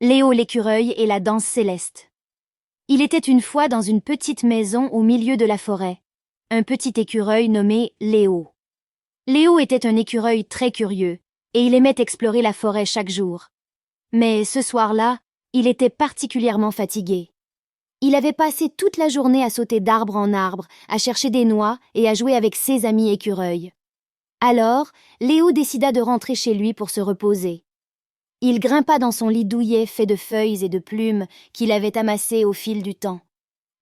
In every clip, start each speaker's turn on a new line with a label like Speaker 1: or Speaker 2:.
Speaker 1: Léo l'écureuil et la danse céleste. Il était une fois dans une petite maison au milieu de la forêt, un petit écureuil nommé Léo. Léo était un écureuil très curieux, et il aimait explorer la forêt chaque jour. Mais ce soir-là, il était particulièrement fatigué. Il avait passé toute la journée à sauter d'arbre en arbre, à chercher des noix et à jouer avec ses amis écureuils. Alors, Léo décida de rentrer chez lui pour se reposer. Il grimpa dans son lit douillet fait de feuilles et de plumes qu'il avait amassées au fil du temps.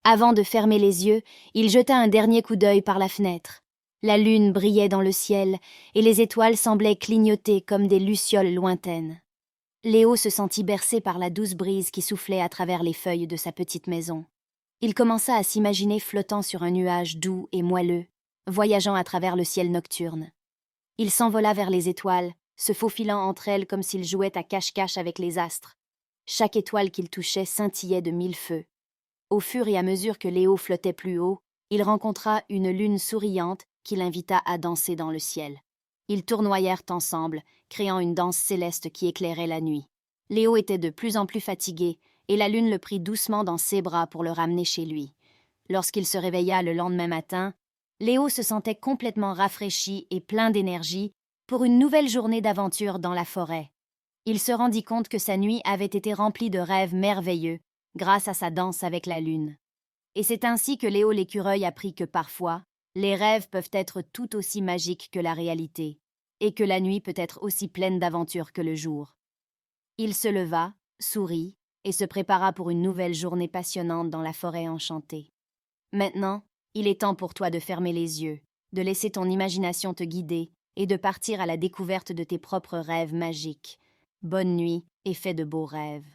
Speaker 1: Avant de fermer les yeux, il jeta un dernier coup d'œil par la fenêtre. La lune brillait dans le ciel et les étoiles semblaient clignoter comme des lucioles lointaines. Léo se sentit bercé par la douce brise qui soufflait à travers les feuilles de sa petite maison. Il commença à s'imaginer flottant sur un nuage doux et moelleux, voyageant à travers le ciel nocturne. Il s'envola vers les étoiles, se faufilant entre elles comme s'il jouait à cache-cache avec les astres. Chaque étoile qu'il touchait scintillait de mille feux. Au fur et à mesure que Léo flottait plus haut, il rencontra une lune souriante qui l'invita à danser dans le ciel. Ils tournoyèrent ensemble, créant une danse céleste qui éclairait la nuit. Léo était de plus en plus fatigué, et la lune le prit doucement dans ses bras pour le ramener chez lui. Lorsqu'il se réveilla le lendemain matin, Léo se sentait complètement rafraîchi et plein d'énergie pour une nouvelle journée d'aventure dans la forêt. Il se rendit compte que sa nuit avait été remplie de rêves merveilleux grâce à sa danse avec la lune. Et c'est ainsi que Léo l'écureuil apprit que parfois, les rêves peuvent être tout aussi magiques que la réalité, et que la nuit peut être aussi pleine d'aventures que le jour. Il se leva, sourit, et se prépara pour une nouvelle journée passionnante dans la forêt enchantée. Maintenant, il est temps pour toi de fermer les yeux, de laisser ton imagination te guider et de partir à la découverte de tes propres rêves magiques. Bonne nuit et fais de beaux rêves.